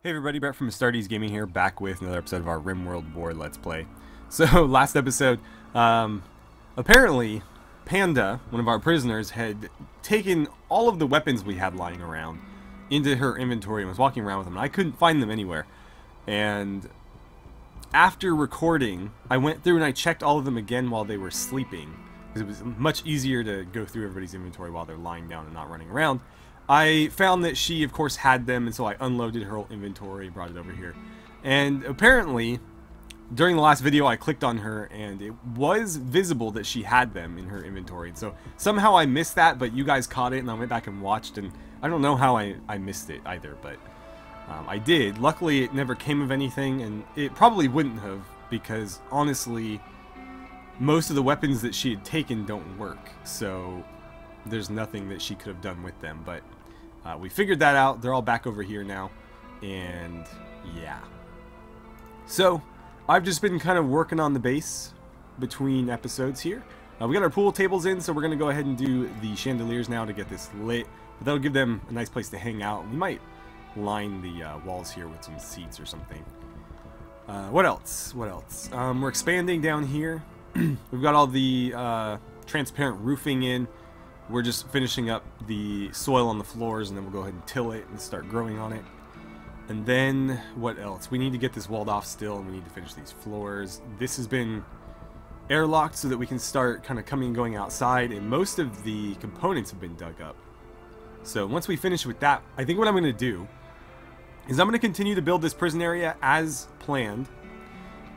Hey everybody, Brett from AstartesGaming here, back with another episode of our RimWorld War Let's Play. So, last episode, apparently, Panda, one of our prisoners, had taken all of the weapons we had lying around into her inventory and was walking around with them, and I couldn't find them anywhere. And after recording, I went through and I checked all of them again while they were sleeping, because it was much easier to go through everybody's inventory while they're lying down and not running around. I found that she, of course, had them, and so I unloaded her whole inventory, brought it over here. And apparently, during the last video, I clicked on her, and it was visible that she had them in her inventory. And so somehow I missed that, but you guys caught it, and I went back and watched, and I don't know how I missed it either, but I did. Luckily, it never came of anything, and it probably wouldn't have, because honestly, most of the weapons that she had taken don't work, so there's nothing that she could have done with them. But we figured that out. They're all back over here now, and yeah. So I've just been kind of working on the base between episodes here. We got our pool tables in, so we're gonna go ahead and do the chandeliers now to get this lit. But that'll give them a nice place to hang out. We might line the walls here with some seats or something. What else? We're expanding down here. We've got all the transparent roofing in. We're just finishing up the soil on the floors, and then we'll go ahead and till it and start growing on it. And then, what else? We need to get this walled off still, and we need to finish these floors. This has been airlocked so that we can start kind of coming and going outside, and most of the components have been dug up. So once we finish with that, I think what I'm going to do is I'm going to continue to build this prison area as planned.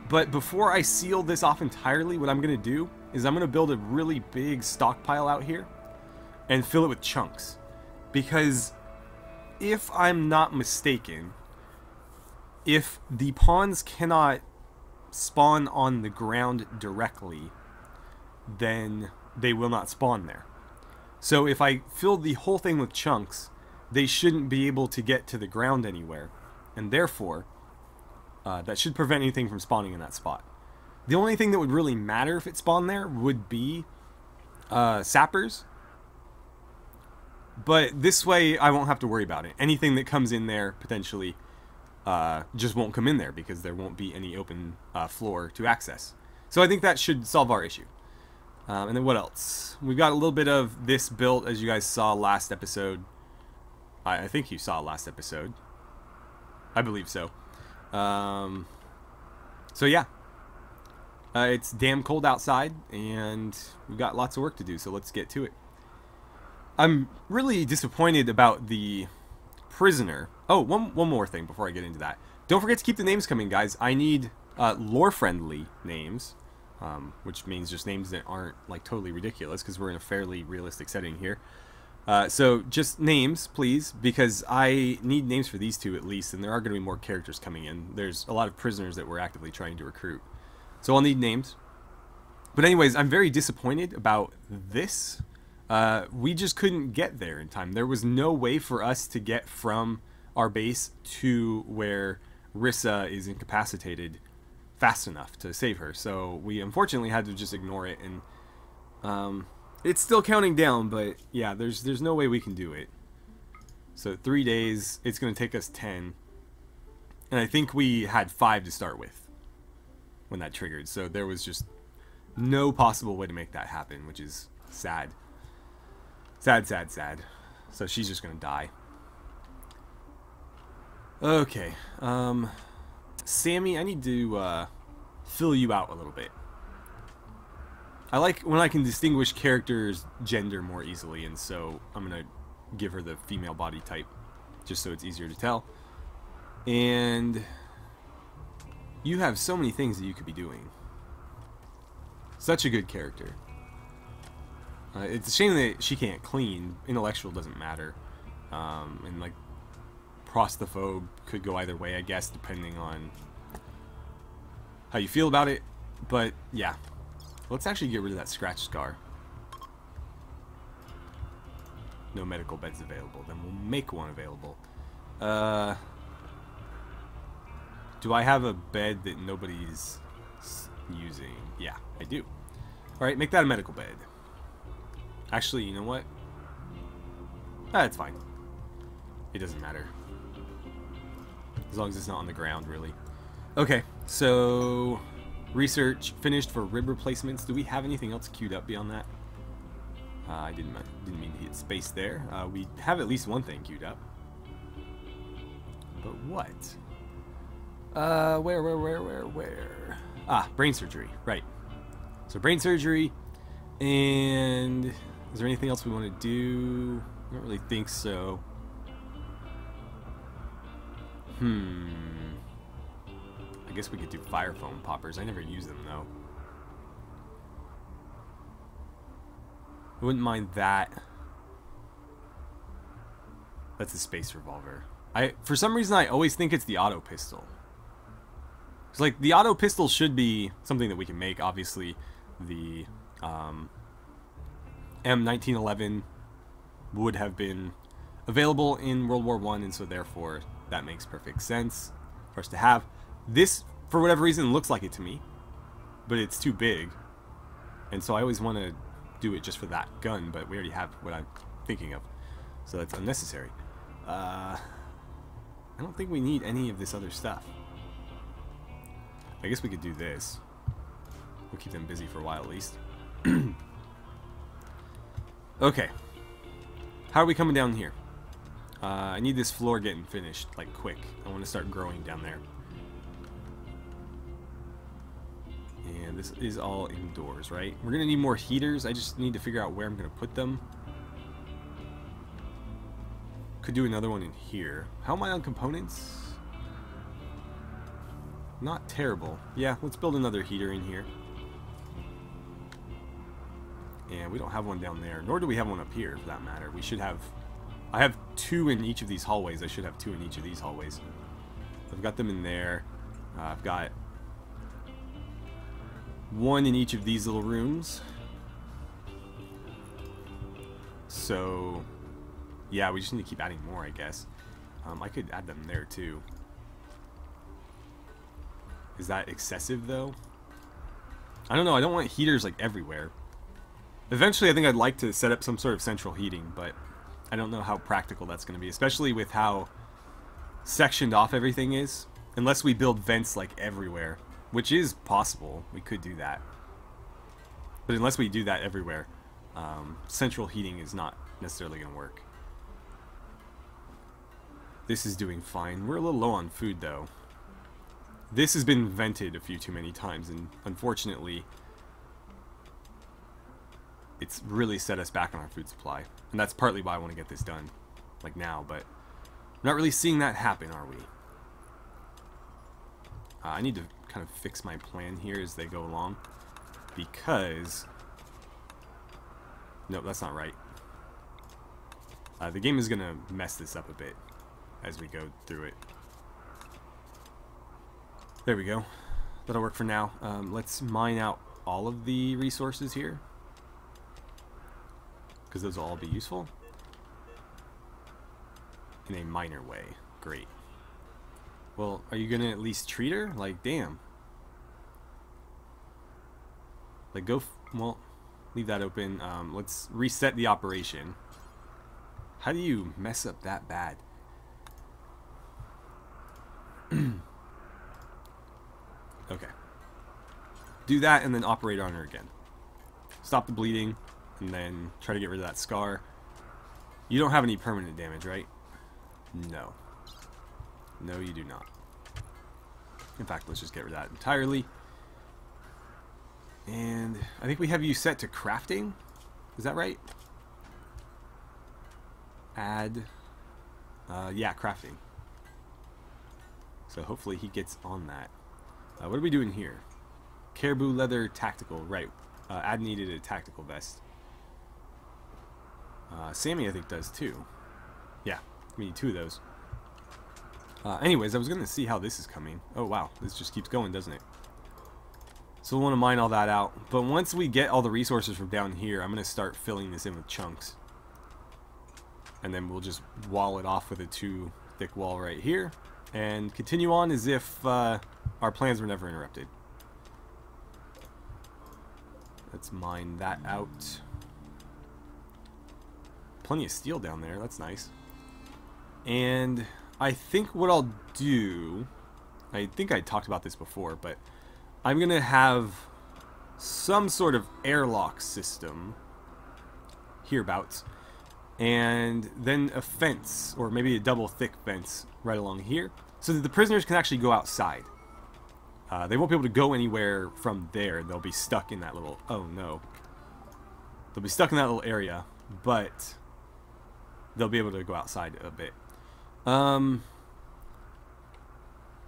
But before I seal this off entirely, what I'm going to do is I'm going to build a really big stockpile out here and fill it with chunks. Because if I'm not mistaken, if the pawns cannot spawn on the ground directly, then they will not spawn there. So if I fill the whole thing with chunks, they shouldn't be able to get to the ground anywhere. And therefore, that should prevent anything from spawning in that spot. The only thing that would really matter if it spawned there would be sappers. But this way, I won't have to worry about it. Anything that comes in there, potentially, just won't come in there, because there won't be any open floor to access. So I think that should solve our issue. And then what else? We've got a little bit of this built, as you guys saw last episode. I think you saw last episode. I believe so. So yeah. It's damn cold outside, and we've got lots of work to do, so let's get to it. I'm really disappointed about the prisoner. Oh, one more thing before I get into that. Don't forget to keep the names coming, guys. I need lore-friendly names, which means just names that aren't like totally ridiculous, because we're in a fairly realistic setting here. So just names, please, because I need names for these two at least, and there are going to be more characters coming in. There's a lot of prisoners that we're actively trying to recruit. So I'll need names. But anyways, I'm very disappointed about this. We just couldn't get there in time. There was no way for us to get from our base to where Rissa is incapacitated fast enough to save her. So we unfortunately had to just ignore it, and it's still counting down, but yeah, there's no way we can do it. So 3 days, it's going to take us 10. And I think we had 5 to start with when that triggered. So there was just no possible way to make that happen, which is sad. Sad, sad, sad. So she's just gonna die. Okay. Sammy, I need to fill you out a little bit. I like when I can distinguish characters' gender more easily, and so I'm gonna give her the female body type, just so it's easier to tell. And you have so many things that you could be doing. Such a good character. It's a shame that she can't clean. Intellectual doesn't matter. And like prostaphobe could go either way, I guess, depending on how you feel about it. But yeah, let's actually get rid of that scratch scar. No medical beds available. Then we'll make one available. Do I have a bed that nobody's using? Yeah, I do. Alright, make that a medical bed. Actually, you know what? It's fine. It doesn't matter. As long as it's not on the ground, really. Okay, so research finished for rib replacements. Do we have anything else queued up beyond that? I didn't mean to hit space there. We have at least one thing queued up. But what? Where? Ah, brain surgery. Right. So brain surgery. And is there anything else we want to do? I don't really think so. I guess we could do fire foam poppers. I never use them though. I wouldn't mind that. That's a space revolver. For some reason I always think it's the auto pistol. It's like the auto pistol should be something that we can make. Obviously, the M1911 would have been available in World War I, and so therefore that makes perfect sense for us to have. This, for whatever reason, looks like it to me, but it's too big, and so I always want to do it just for that gun, but we already have what I'm thinking of, so that's unnecessary. I don't think we need any of this other stuff. I guess we could do this. We'll keep them busy for a while at least. Okay. How are we coming down here? I need this floor getting finished, like, quick. I want to start growing down there. And this is all indoors, right? We're going to need more heaters. I just need to figure out where I'm going to put them. Could do another one in here. How am I on components? Not terrible. Yeah, let's build another heater in here. And we don't have one down there, nor do we have one up here, for that matter. We should have... I have 2 in each of these hallways. I should have 2 in each of these hallways. I've got them in there. I've got 1 in each of these little rooms. So, yeah, we just need to keep adding more, I guess. I could add them there, too. Is that excessive, though? I don't know. I don't want heaters, like, everywhere. Eventually, I think I'd like to set up some sort of central heating, but I don't know how practical that's going to be, especially with how sectioned off everything is. Unless we build vents, like, everywhere, which is possible. We could do that. But unless we do that everywhere, central heating is not necessarily going to work. This is doing fine. We're a little low on food, though. This has been vented a few too many times, and unfortunately, it's really set us back on our food supply. And that's partly why I want to get this done, like now, but we're not really seeing that happen, are we? I need to kind of fix my plan here as they go along, because... Nope, that's not right. The game is going to mess this up a bit as we go through it. There we go. That'll work for now. Let's mine out all of the resources here, because those will all be useful in a minor way. Great. Well, are you going to at least treat her? Like, damn. Like, go... well, leave that open. Let's reset the operation. How do you mess up that bad? Okay. Do that and then operate on her again. Stop the bleeding and then try to get rid of that scar. You don't have any permanent damage, right? No. No, you do not. In fact, let's just get rid of that entirely. And I think we have you set to crafting. Is that right? Add. Yeah, crafting. So hopefully he gets on that. What are we doing here? Caribou leather tactical. Right. Add needed a tactical vest. Sammy, I think, does too. Yeah, we need 2 of those. Anyways, I was going to see how this is coming. Oh, wow. This just keeps going, doesn't it? So we'll want to mine all that out. But once we get all the resources from down here, I'm going to start filling this in with chunks. And then we'll just wall it off with a 2 thick wall right here. And continue on as if our plans were never interrupted. Let's mine that out. Plenty of steel down there. That's nice. And I think what I'll do, I think I talked about this before, but I'm going to have some sort of airlock system hereabouts, and then a fence, or maybe a double thick fence right along here, so that the prisoners can actually go outside. They won't be able to go anywhere from there. They'll be stuck in that little, oh no. They'll be stuck in that little area, but they'll be able to go outside a bit.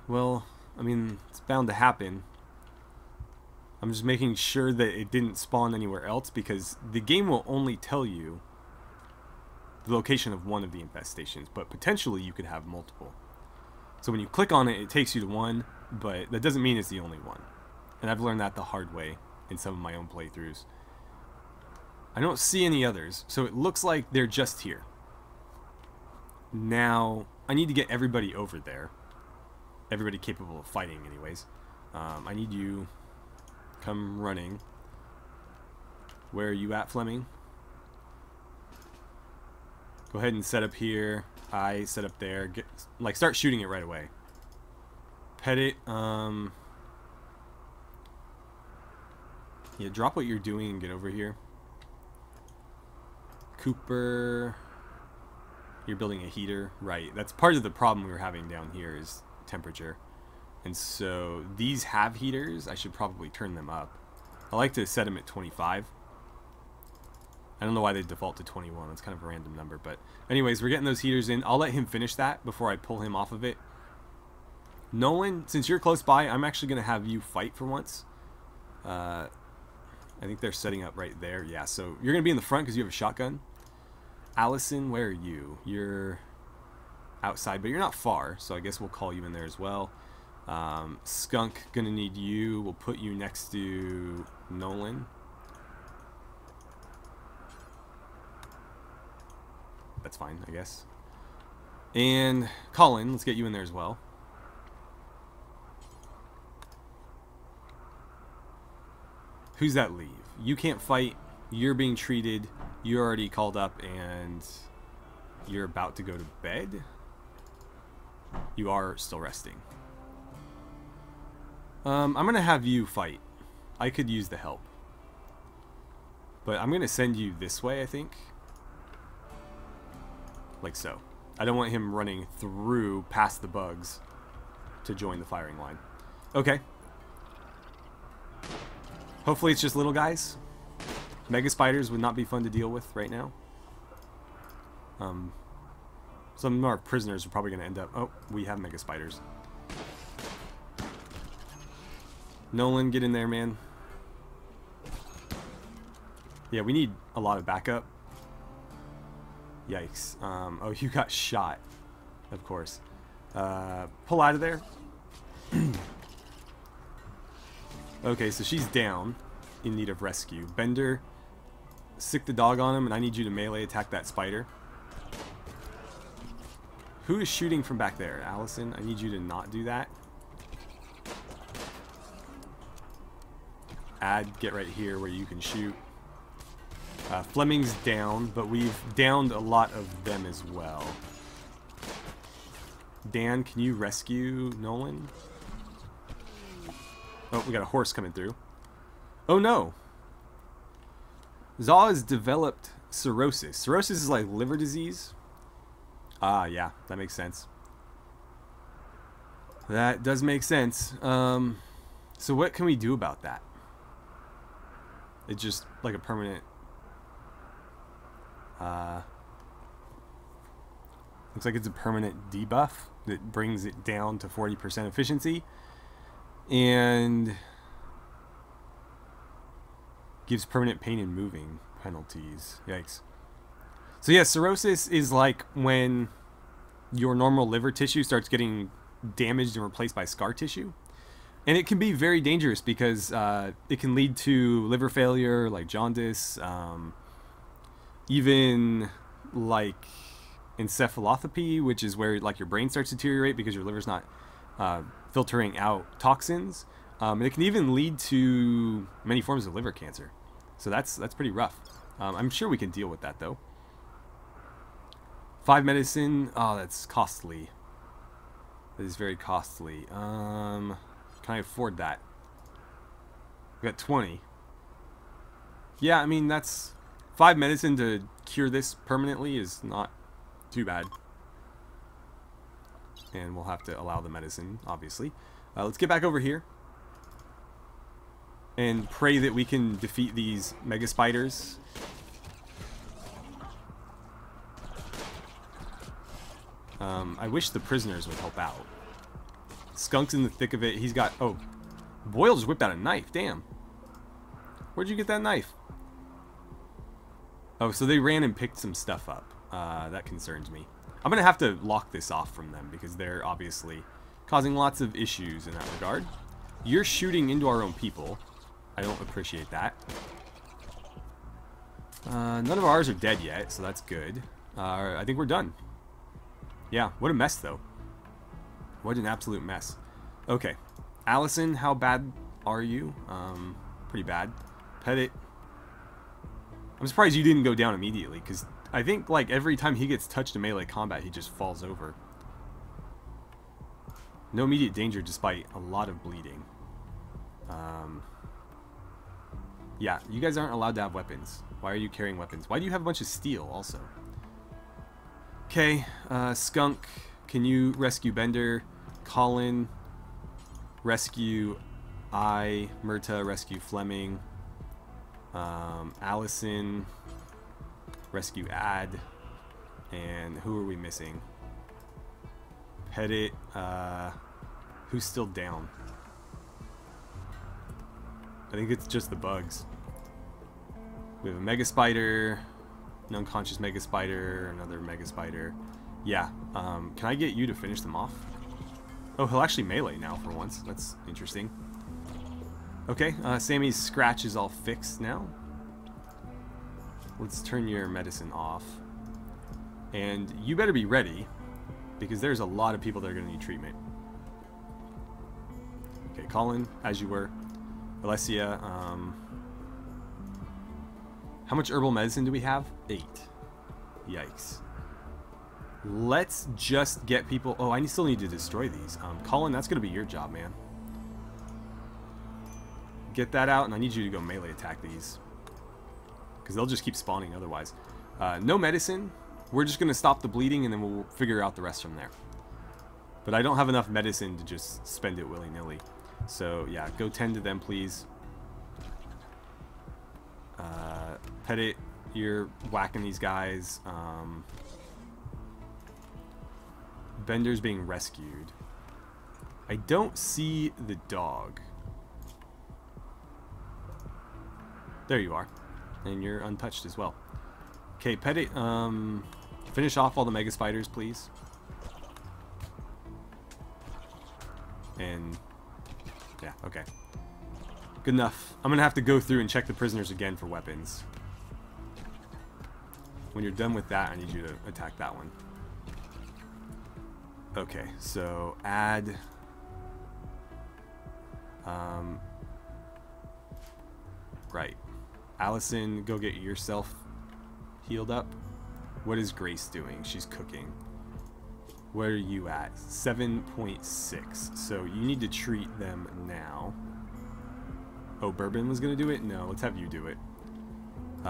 Well, I mean, it's bound to happen. I'm just making sure that it didn't spawn anywhere else, because the game will only tell you the location of one of the infestations, but potentially you could have multiple. So when you click on it, it takes you to one, but that doesn't mean it's the only one. And I've learned that the hard way in some of my own playthroughs. I don't see any others, so it looks like they're just here. Now, I need to get everybody over there. Everybody capable of fighting, anyways. I need you come running. Where are you at, Fleming? Go ahead and set up here. I set up there. Get, like, start shooting it right away. Pet it. Yeah, drop what you're doing and get over here. Cooper, you're building a heater, right? That's part of the problem we were having down here is temperature, and so these have heaters. I should probably turn them up. I like to set them at 25. I don't know why they default to 21. It's kind of a random number, but anyways, we're getting those heaters in. I'll let him finish that before I pull him off of it. Nolan, since you're close by, I'm actually going to have you fight for once. I think they're setting up right there. Yeah, so you're going to be in the front because you have a shotgun. Allison, where are you? You're outside, but you're not far, so I guess we'll call you in there as well. Skunk, going to need you. We'll put you next to Nolan. That's fine, I guess. And Colin, let's get you in there as well. Who's that leave? You can't fight. You're being treated. You're already called up and you're about to go to bed. You are still resting. I'm going to have you fight. I could use the help. But I'm going to send you this way, I think. Like so. I don't want him running through past the bugs to join the firing line. Okay. Hopefully it's just little guys. Megaspiders would not be fun to deal with right now. Some of our prisoners are probably going to end up... Oh, we have Megaspiders. Nolan, get in there, man. Yeah, we need a lot of backup. Yikes. Oh, you got shot. Of course. Pull out of there. Okay, so she's down. In need of rescue. Bender, sick the dog on him, and I need you to melee attack that spider. Who is shooting from back there? Allison, I need you to not do that. Add, get right here where you can shoot. Fleming's down, but we've downed a lot of them as well. Dan, can you rescue Nolan? Oh, we got a horse coming through. Oh no! Zaw has developed cirrhosis. Cirrhosis is like liver disease. Ah, yeah, that makes sense. That does make sense. So what can we do about that? It's just like a permanent... looks like it's a permanent debuff that brings it down to 40% efficiency. And... gives permanent pain and moving penalties. Yikes. So yeah, cirrhosis is like when your normal liver tissue starts getting damaged and replaced by scar tissue. And it can be very dangerous because it can lead to liver failure, like jaundice, even like encephalopathy, which is where like your brain starts to deteriorate because your liver's not filtering out toxins. And it can even lead to many forms of liver cancer. So that's pretty rough. I'm sure we can deal with that though. 5 medicine. Oh, that's costly. That is very costly. Can I afford that? I got 20. Yeah, I mean, that's 5 medicine to cure this permanently is not too bad. And we'll have to allow the medicine, obviously. Let's get back over here. And pray that we can defeat these Megaspiders. I wish the prisoners would help out. Skunk's in the thick of it. He's got... Oh, Boyle just whipped out a knife. Damn. Where'd you get that knife? Oh, so they ran and picked some stuff up. That concerns me. I'm going to have to lock this off from them because they're obviously causing lots of issues in that regard. You're shooting into our own people. I don't appreciate that. None of ours are dead yet, so that's good. I think we're done. Yeah, what a mess, though. What an absolute mess. Okay. Allison, how bad are you? Pretty bad. Petit. I'm surprised you didn't go down immediately, because I think, like, every time he gets touched in melee combat, he just falls over. No immediate danger despite a lot of bleeding. Yeah, you guys aren't allowed to have weapons. Why are you carrying weapons? Why do you have a bunch of steel, also? Okay, Skunk, can you rescue Bender? Colin, rescue Myrta, rescue Fleming. Allison, rescue Ad. And who are we missing? Petit, who's still down? I think it's just the bugs. We have a Megaspider, an unconscious Megaspider, another Megaspider. Yeah, can I get you to finish them off? Oh, he'll actually melee now for once. That's interesting. Okay, Sammy's scratch is all fixed now. Let's turn your medicine off. And you better be ready, because there's a lot of people that are going to need treatment. Okay, Colin, as you were. Alessia, how much herbal medicine do we have? 8. Yikes. Let's just get people... Oh, I still need to destroy these. Colin, that's going to be your job, man. Get that out, and I need you to go melee attack these. Because they'll just keep spawning otherwise. No medicine. We're just going to stop the bleeding, and then we'll figure out the rest from there. But I don't have enough medicine to just spend it willy-nilly. So, yeah, go tend to them, please. Petit, you're whacking these guys. Bender's being rescued. I don't see the dog. There you are. And you're untouched as well. Okay, Petit, finish off all the Megaspiders, please. And... yeah, okay. Good enough. I'm gonna have to go through and check the prisoners again for weapons. When you're done with that, I need you to attack that one. Okay, so add... right. Allison, go get yourself healed up. What is Grace doing? She's cooking. Where are you at? 7.6. So you need to treat them now. Oh, Bourbon was going to do it? No, let's have you do it.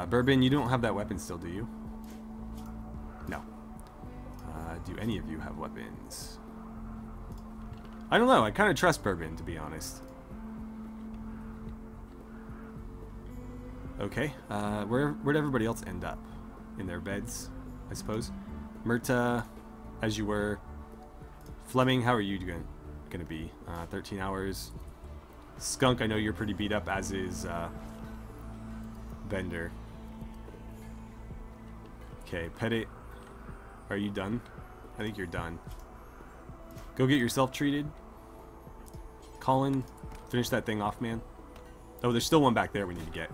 Bourbon, you don't have that weapon still, do you? No. Do any of you have weapons? I don't know. I kind of trust Bourbon, to be honest. Okay. Where'd everybody else end up? In their beds, I suppose. Myrta, as you were. Fleming, how are you gonna be? 13 hours. Skunk, I know you're pretty beat up, as is Bender. Okay, Petit, are you done? I think you're done. Go get yourself treated. Colin, finish that thing off, man. Oh, there's still one back there we need to get.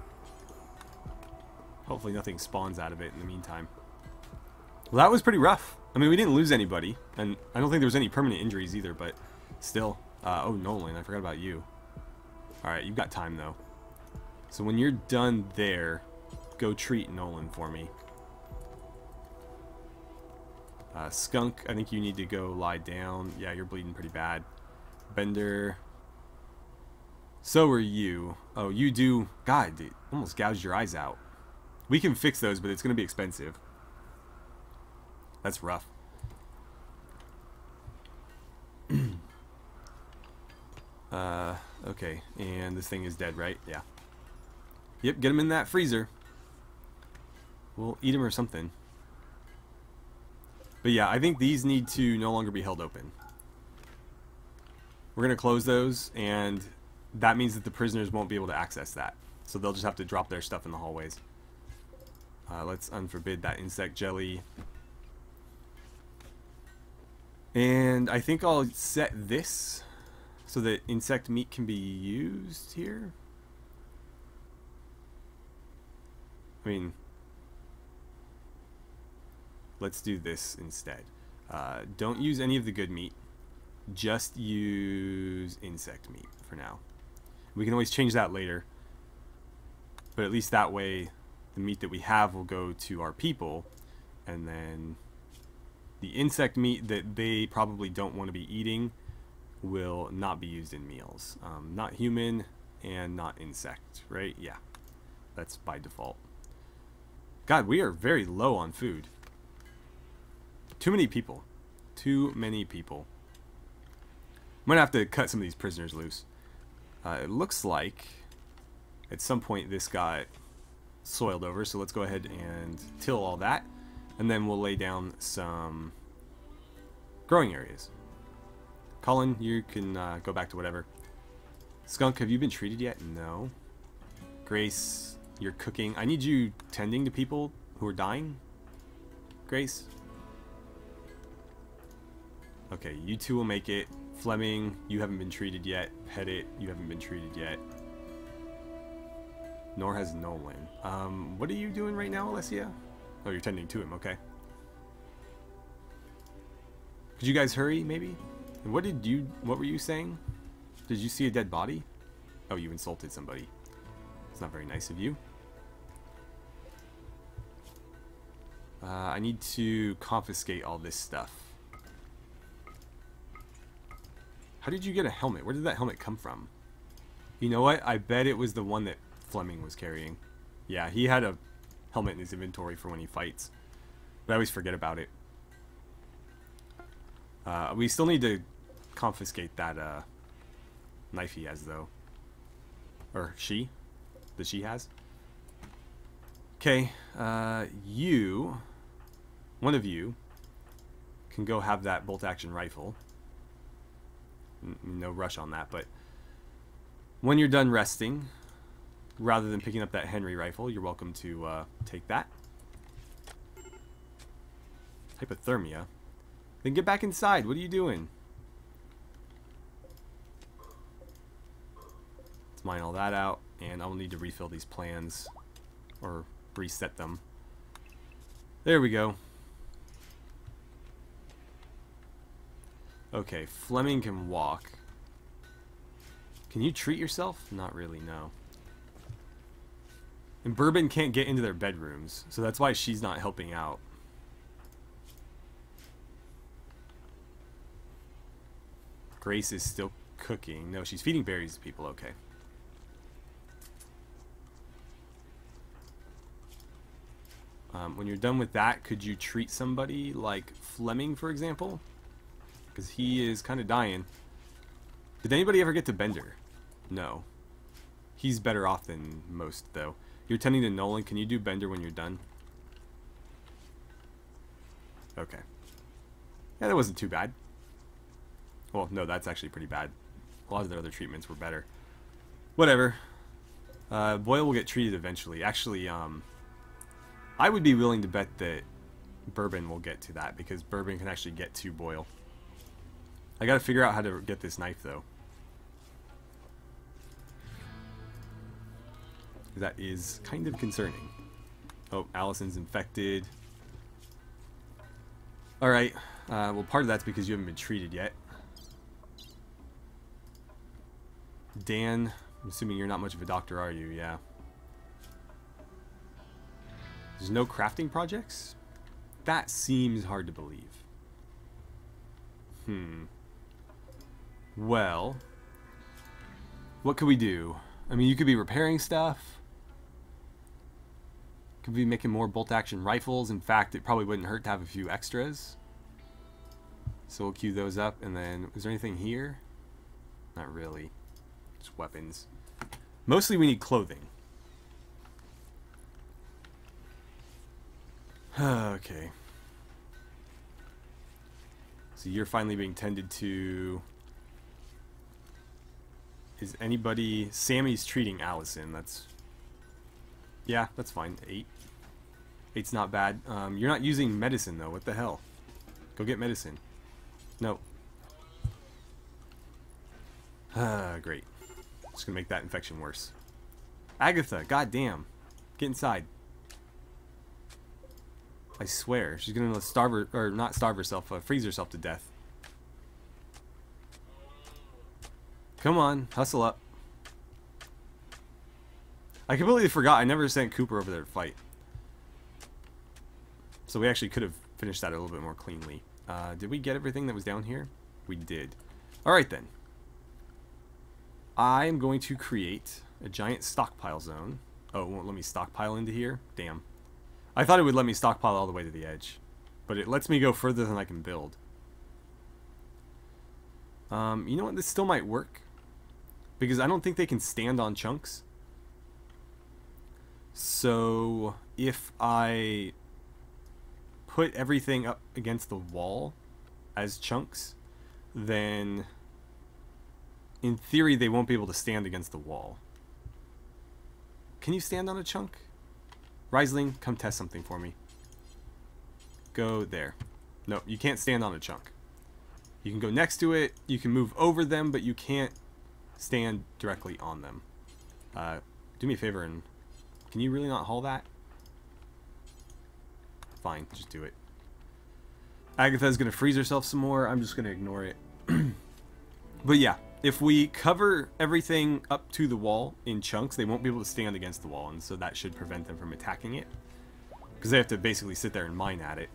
Hopefully nothing spawns out of it in the meantime. Well, that was pretty rough. I mean, we didn't lose anybody, and I don't think there was any permanent injuries either, but still. Oh, Nolan, I forgot about you. Alright, you've got time, though. So when you're done there, go treat Nolan for me. Skunk, I think you need to go lie down. Yeah, you're bleeding pretty bad. Bender. So are you. Oh, you do. God, it almost gouged your eyes out. We can fix those, but it's going to be expensive. That's rough. Okay, and this thing is dead, right? Yeah. Yep, get him in that freezer. We'll eat him or something. But yeah, I think these need to no longer be held open. We're going to close those, and that means that the prisoners won't be able to access that. So they'll just have to drop their stuff in the hallways. Let's unforbid that insect jelly. And I think I'll set this so that insect meat can be used here. I mean, let's do this instead. Don't use any of the good meat. Just use insect meat for now. We can always change that later. But at least that way, the meat that we have will go to our people. And then the insect meat that they probably don't want to be eating will not be used in meals. Not human and not insect, right? Yeah, that's by default. God, we are very low on food. Too many people. Too many people. I'm gonna have to cut some of these prisoners loose. It looks like at some point this got soiled over, so let's go ahead and till all that, and then we'll lay down some growing areas. Colin, you can go back to whatever. Skunk, have you been treated yet? No. Grace, you're cooking. I need you tending to people who are dying. Grace. Okay, you two will make it. Fleming, you haven't been treated yet. Pettit, you haven't been treated yet. Nor has Nolan. What are you doing right now, Alessia? Oh, you're tending to him, okay. Could you guys hurry, maybe? And what were you saying? Did you see a dead body? Oh, you insulted somebody. It's not very nice of you. I need to confiscate all this stuff. How did you get a helmet? Where did that helmet come from? You know what? I bet it was the one that Fleming was carrying. Yeah, he had a helmet in his inventory for when he fights. But I always forget about it. We still need to confiscate that knife he has, though. Or she. That she has. Okay, one of you, can go have that bolt-action rifle. No rush on that, but when you're done resting, rather than picking up that Henry rifle, you're welcome to take that. Hypothermia. Then get back inside. What are you doing? Let's mine all that out, and I'll need to refill these plans, or reset them. There we go. Okay, Fleming can walk. Can you treat yourself? Not really, no. And Bourbon can't get into their bedrooms, so that's why she's not helping out. Grace is still cooking. No, she's feeding berries to people, okay. When you're done with that, could you treat somebody like Fleming, for example? Because he is kind of dying. Did anybody ever get to Bender? No. He's better off than most, though. You're tending to Nolan. Can you do Bender when you're done? Okay. Yeah, that wasn't too bad. Well, no, that's actually pretty bad. A lot of their other treatments were better. Whatever. Boyle will get treated eventually. Actually, I would be willing to bet that Bourbon will get to that, because Bourbon can actually get to Boyle. I gotta figure out how to get this knife, though. That is kind of concerning. Oh, Allison's infected. Alright, well, part of that's because you haven't been treated yet. Dan, I'm assuming you're not much of a doctor, are you? Yeah. There's no crafting projects? That seems hard to believe. Well, what could we do? I mean, you could be repairing stuff. Could be making more bolt-action rifles. In fact, it probably wouldn't hurt to have a few extras. So we'll queue those up. And then, is there anything here? Not really. Just weapons. Mostly we need clothing. Okay. So you're finally being tended to. Is anybody... Sammy's treating Allison. That's... Yeah, that's fine. 8. 8's not bad. You're not using medicine, though. What the hell? Go get medicine. No. Great. Just gonna make that infection worse. Agatha, goddamn. Get inside. I swear. She's gonna starve her... Or not starve herself. Freeze herself to death. Come on, hustle up. I completely forgot. I never sent Cooper over there to fight. So we actually could have finished that a little bit more cleanly. Did we get everything that was down here? We did. Alright then. I am going to create a giant stockpile zone. Oh, it won't let me stockpile into here? Damn. I thought it would let me stockpile all the way to the edge. But it lets me go further than I can build. You know what? This still might work. Because I don't think they can stand on chunks. So, if I put everything up against the wall as chunks, then in theory they won't be able to stand against the wall. Can you stand on a chunk? Riesling, come test something for me. Go there. No, you can't stand on a chunk. You can go next to it, you can move over them, but you can't stand directly on them. Do me a favor and... Can you really not haul that? Fine, just do it. Agatha's gonna freeze herself some more. I'm just gonna ignore it. But yeah, if we cover everything up to the wall in chunks, they won't be able to stand against the wall, and so that should prevent them from attacking it. Because they have to basically sit there and mine at it.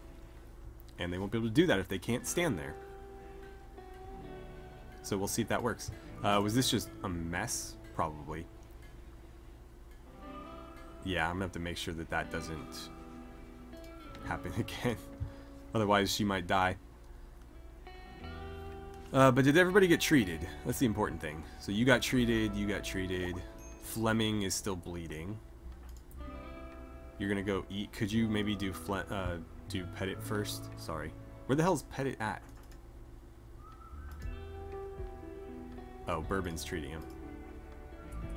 And they won't be able to do that if they can't stand there. So we'll see if that works. Was this just a mess? Probably. Yeah, I'm gonna have to make sure that that doesn't happen again. Otherwise, she might die. But did everybody get treated? That's the important thing. So you got treated, you got treated. Fleming is still bleeding. You're gonna go eat. Could you maybe do Petit first? Sorry. Where the hell's Petit at? Oh, Bourbon's treating him.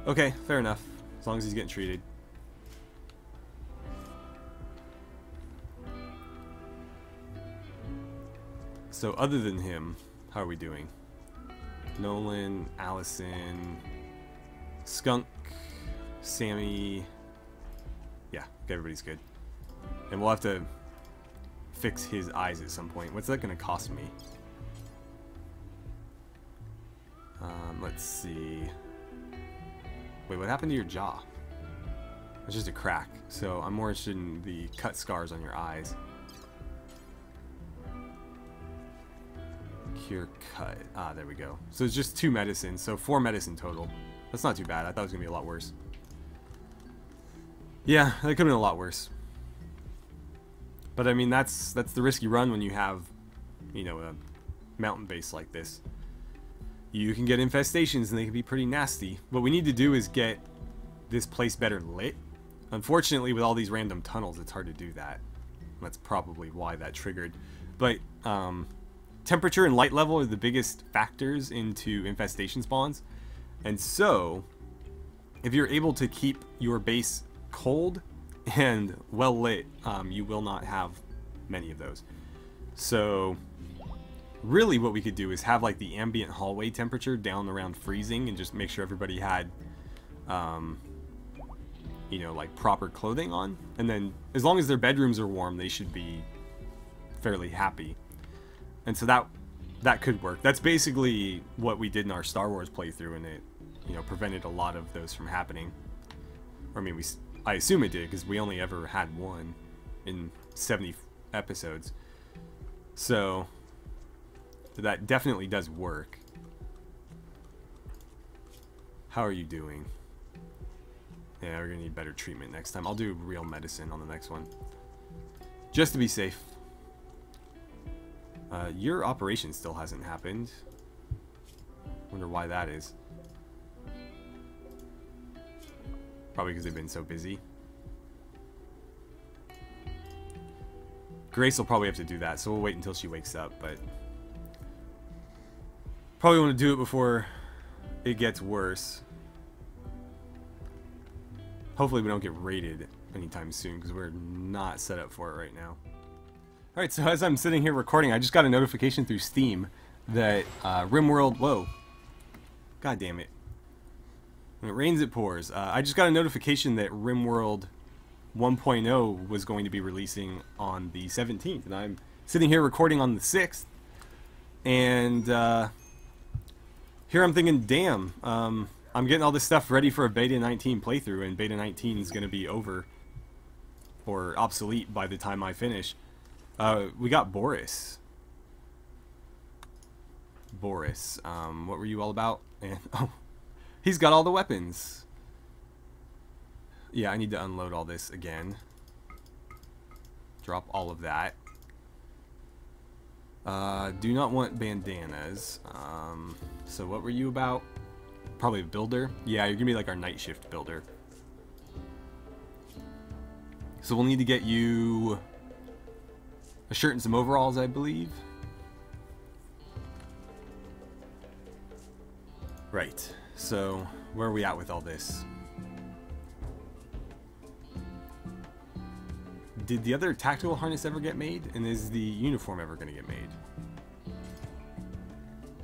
Okay, fair enough. As long as he's getting treated. So other than him, how are we doing? Nolan, Allison, Skunk, Sammy. Yeah, everybody's good. And we'll have to fix his eyes at some point. What's that going to cost me? Let's see. Wait, what happened to your jaw? It's just a crack. So I'm more interested in the cut scars on your eyes. Cure cut. Ah, there we go. So it's just 2 medicine. So 4 medicine total. That's not too bad. I thought it was going to be a lot worse. Yeah, that could have been a lot worse. But I mean, that's the risk you run when you have, you know, a mountain base like this. You can get infestations and they can be pretty nasty. What we need to do is get this place better lit. Unfortunately, with all these random tunnels, it's hard to do that. That's probably why that triggered. But temperature and light level are the biggest factors into infestation spawns. And so, if you're able to keep your base cold and well lit, you will not have many of those. So really what we could do is have like the ambient hallway temperature down around freezing and just make sure everybody had you know, like proper clothing on, and then as long as their bedrooms are warm, they should be fairly happy. And so that could work. That's basically what we did in our Star Wars playthrough, and it, you know, prevented a lot of those from happening. Or I mean, I assume it did, because we only ever had one in 70 episodes. So That definitely does work. How are you doing? Yeah, we're gonna need better treatment next time. I'll do real medicine on the next one, just to be safe. Your operation still hasn't happened. Wonder why that is. Probably because they've been so busy. Grace will probably have to do that, so we'll wait until she wakes up, but probably want to do it before it gets worse. Hopefully we don't get raided anytime soon, because we're not set up for it right now. Alright, so as I'm sitting here recording, I just got a notification through Steam that RimWorld... Whoa. God damn it. When it rains, it pours. I just got a notification that RimWorld 1.0 was going to be releasing on the 17th, and I'm sitting here recording on the 6th, and here I'm thinking, damn, I'm getting all this stuff ready for a Beta 19 playthrough, and Beta 19 is going to be over, or obsolete by the time I finish. We got Boris. Boris, what were you all about? And, oh, he's got all the weapons. Yeah, I need to unload all this again. Drop all of that. Do not want bandanas. So what were you about? Probably a builder? Yeah, you're gonna be like our night shift builder. So we'll need to get you a shirt and some overalls, I believe. Right. So where are we at with all this? Did the other tactical harness ever get made? And is the uniform ever going to get made?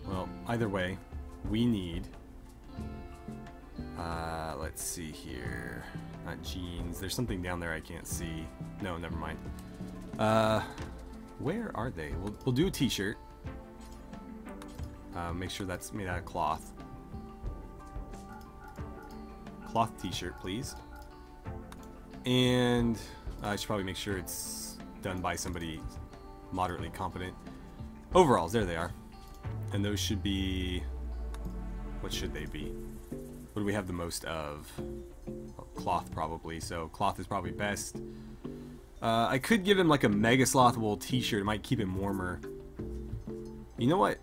Well, either way, we need... let's see here. Not jeans. There's something down there I can't see. No, never mind. Where are they? We'll do a t-shirt. Make sure that's made out of cloth. Cloth t-shirt, please. And I should probably make sure it's done by somebody moderately competent. Overalls, there they are. And those should be... What should they be? What do we have the most of? Oh, cloth, probably. So cloth is probably best. I could give him like a Megasloth wool t-shirt. It might keep him warmer. You know what?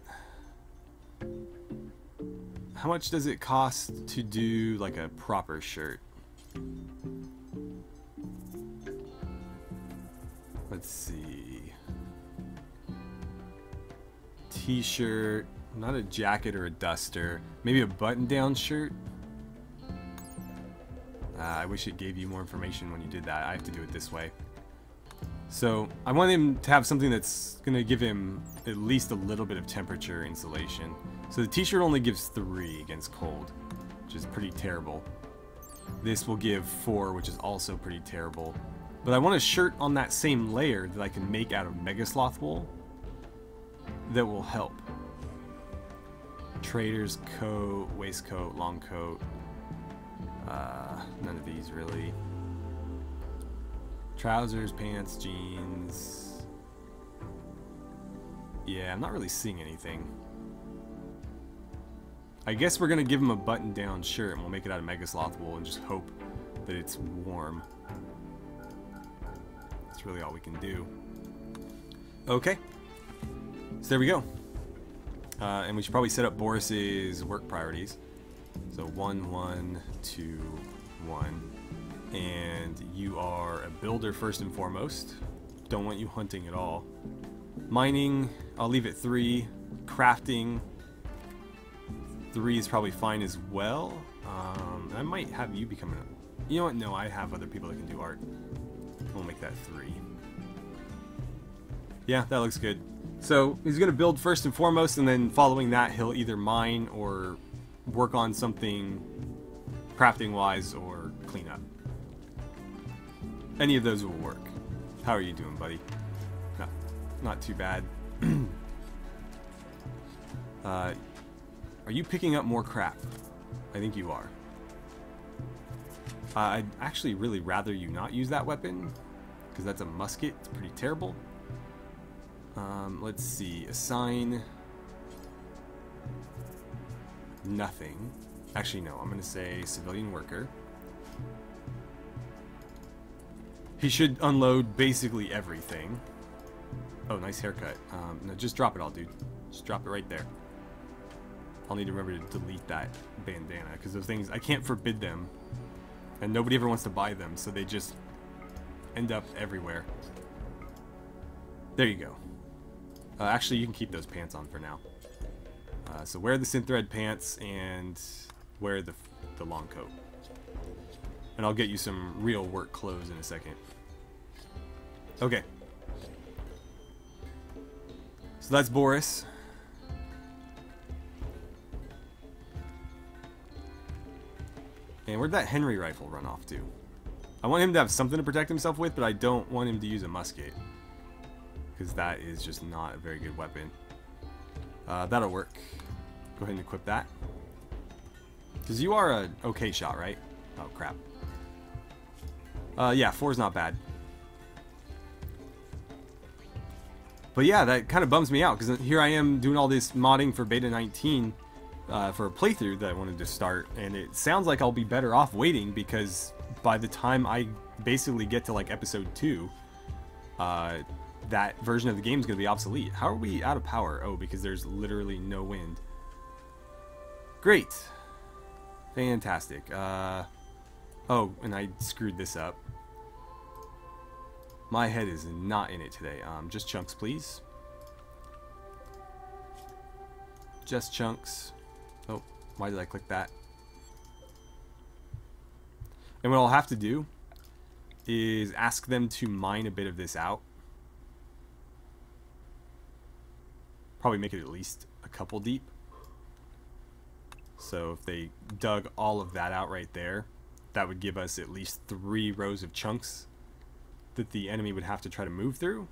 How much does it cost to do like a proper shirt? Let's see. T-shirt, not a jacket or a duster. Maybe a button-down shirt? I wish it gave you more information when you did that. I have to do it this way. So, I want him to have something that's going to give him at least a little bit of temperature insulation. So the t-shirt only gives 3 against cold, which is pretty terrible. This will give 4, which is also pretty terrible. But I want a shirt on that same layer that I can make out of Megasloth wool that will help. Trader's coat, waistcoat, long coat. None of these really. Trousers, pants, jeans. Yeah, I'm not really seeing anything. I guess we're gonna give him a button-down shirt and we'll make it out of Megasloth wool and just hope that it's warm. That's really all we can do. Okay. So there we go. And we should probably set up Boris's work priorities. So 1, 1, 2, 1. And you are a builder first and foremost. Don't want you hunting at all. Mining, I'll leave it 3. Crafting, 3 is probably fine as well. I might have you become a... You know what? No, I have other people that can do art. We'll make that 3. Yeah, that looks good. So he's going to build first and foremost, and then following that he'll either mine or work on something crafting-wise or clean up. Any of those will work. How are you doing, buddy? No, not too bad. Are you picking up more crap? I think you are. I'd actually really rather you not use that weapon, because that's a musket. It's pretty terrible. Let's see. Assign nothing. Actually, no, I'm going to say civilian worker. He should unload basically everything. Oh, nice haircut. No, just drop it all, dude. Just drop it right there. I'll need to remember to delete that bandana, because those things, I can't forbid them. And nobody ever wants to buy them, so they just end up everywhere. There you go. Actually, you can keep those pants on for now. So wear the synthread pants and wear the long coat. And I'll get you some real work clothes in a second. Okay. So that's Boris. And where'd that Henry rifle run off to? I want him to have something to protect himself with, but I don't want him to use a musket. Because that is just not a very good weapon. That'll work. Go ahead and equip that. Because you are a okay shot, right? Oh, crap. Yeah, 4's not bad. But yeah, that kind of bums me out, because here I am doing all this modding for Beta 19 for a playthrough that I wanted to start, and it sounds like I'll be better off waiting, because by the time I basically get to like episode 2, that version of the game is going to be obsolete. How are we out of power? Oh, because there's literally no wind. Great. Fantastic. Oh, and I screwed this up. My head is not in it today. Just chunks, please. Just chunks. Oh, why did I click that? And what I'll have to do is ask them to mine a bit of this out. Probably make it at least a couple deep. So if they dug all of that out right there, that would give us at least 3 rows of chunks that the enemy would have to try to move through.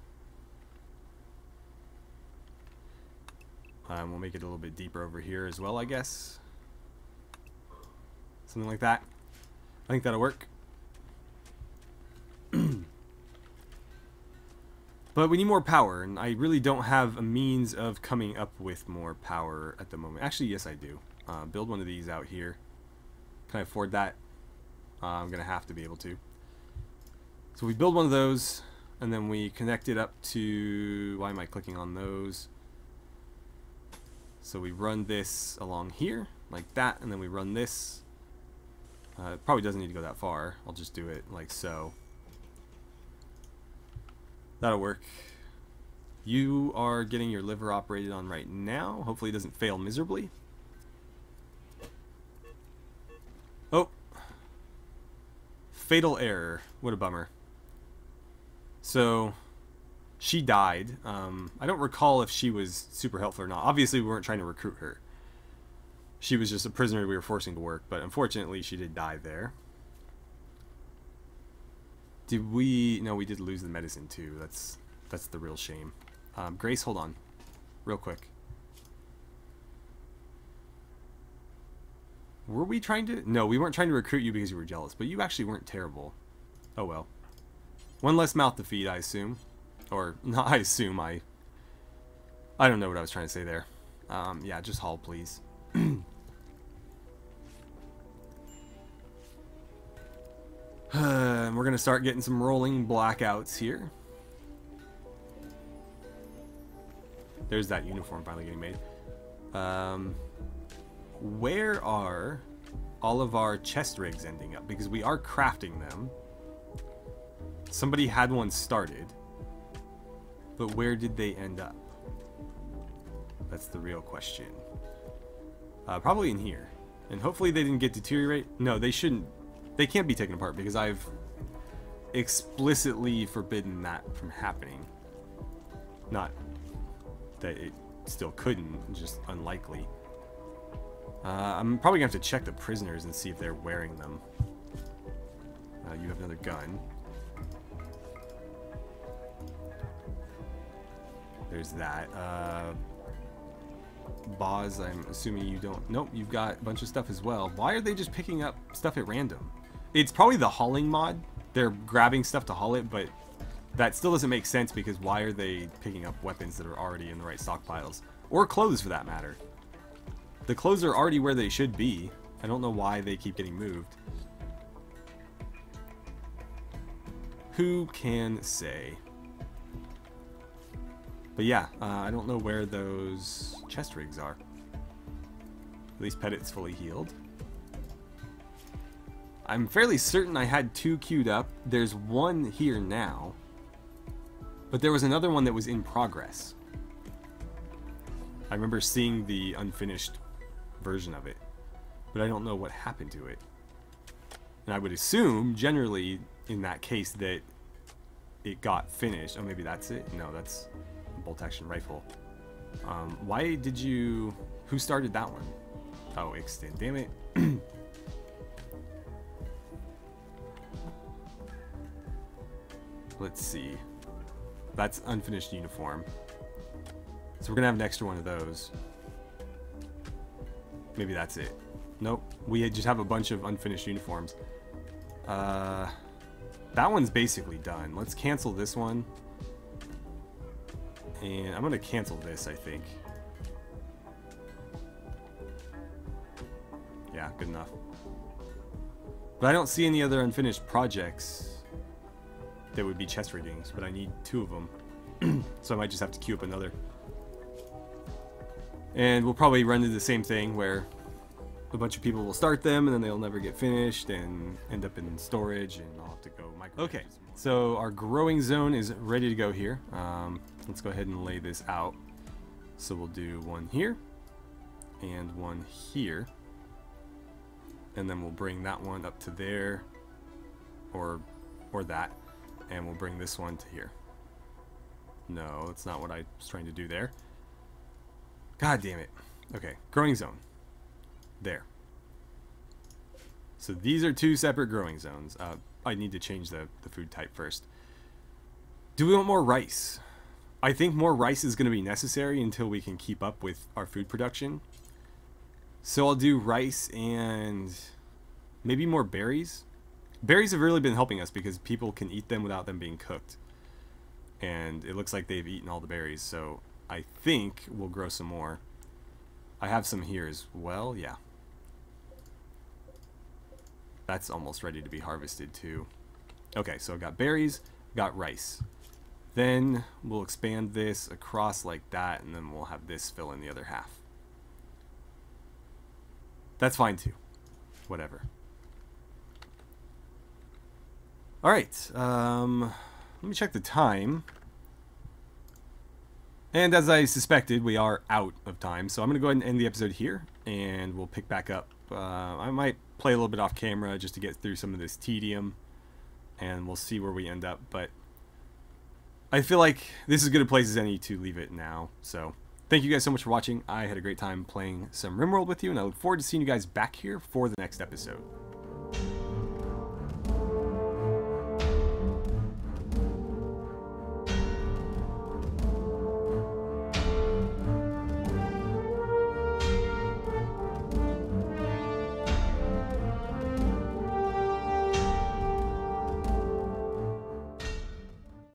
We'll make it a little bit deeper over here as well, I guess. Something like that. I think that'll work. But we need more power, and I really don't have a means of coming up with more power at the moment. Actually, yes I do. Build one of these out here. Can I afford that? I'm going to have to be able to. So we build one of those, and then we connect it up to... Why am I clicking on those? So we run this along here, like that, and then we run this. It probably doesn't need to go that far. I'll just do it like so. That'll work. You are getting your liver operated on right now. Hopefully it doesn't fail miserably. Oh. Fatal error. What a bummer. So, she died. I don't recall if she was super helpful or not. Obviously we weren't trying to recruit her. She was just a prisoner we were forcing to work, but unfortunately she did die there. Did we... No, we did lose the medicine too. That's the real shame. Grace, hold on. Real quick. Were we trying to... No, we weren't trying to recruit you because you were jealous, but you actually weren't terrible. Oh well. One less mouth to feed, I assume. Or, not I assume, I don't know what I was trying to say there. Yeah, just haul, please. We're going to start getting some rolling blackouts here. There's that uniform finally getting made. Where are all of our chest rigs ending up? Because we are crafting them. Somebody had one started. But where did they end up? That's the real question. Probably in here. And hopefully they didn't get deteriorate. No, they shouldn't. They can't be taken apart because I've explicitly forbidden that from happening. Not that it still couldn't, just unlikely. I'm probably going to have to check the prisoners and see if they're wearing them. You have another gun. There's that. Boz, I'm assuming you don't... Nope, you've got a bunch of stuff as well. Why are they just picking up stuff at random? It's probably the hauling mod. They're grabbing stuff to haul it, but that still doesn't make sense because why are they picking up weapons that are already in the right stockpiles? Or clothes, for that matter. The clothes are already where they should be. I don't know why they keep getting moved. Who can say? But yeah, I don't know where those chest rigs are. At least Petit's fully healed. I'm fairly certain I had 2 queued up. There's 1 here now. But there was another one that was in progress. I remember seeing the unfinished version of it. But I don't know what happened to it. And I would assume, generally, in that case, that it got finished. Oh, maybe that's it? No, that's a bolt-action rifle. Why did you... Who started that one? Oh, extend. Damn it. Let's see. That's unfinished uniform. So we're gonna have an extra one of those. Maybe that's it. Nope. We just have a bunch of unfinished uniforms. That one's basically done. Let's cancel this one. And I'm gonna cancel this, I think. Yeah, good enough. But I don't see any other unfinished projects that would be chest riggings, but I need 2 of them. So I might just have to queue up another. And we'll probably run into the same thing where a bunch of people will start them and then they'll never get finished and end up in storage, and I'll have to go micro. Okay, so our growing zone is ready to go here. Let's go ahead and lay this out. So we'll do 1 here and 1 here. And then we'll bring that one up to there, or that, and we'll bring this one to here. No, that's not what I was trying to do there. God damn it. Okay, growing zone. There. So these are 2 separate growing zones. I need to change the food type first. Do we want more rice? I think more rice is going to be necessary until we can keep up with our food production. So I'll do rice and maybe more berries. Berries have really been helping us because people can eat them without them being cooked. And it looks like they've eaten all the berries, so I think we'll grow some more. I have some here as well, yeah. That's almost ready to be harvested too. Okay, so I've got berries, got rice. Then we'll expand this across like that, and then we'll have this fill in the other half. That's fine too. Whatever. Alright, let me check the time. And as I suspected, we are out of time, so I'm going to go ahead and end the episode here, and we'll pick back up. I might play a little bit off camera just to get through some of this tedium, and we'll see where we end up, but I feel like this is as good a place as any to leave it now. So thank you guys so much for watching. I had a great time playing some RimWorld with you, and I look forward to seeing you guys back here for the next episode.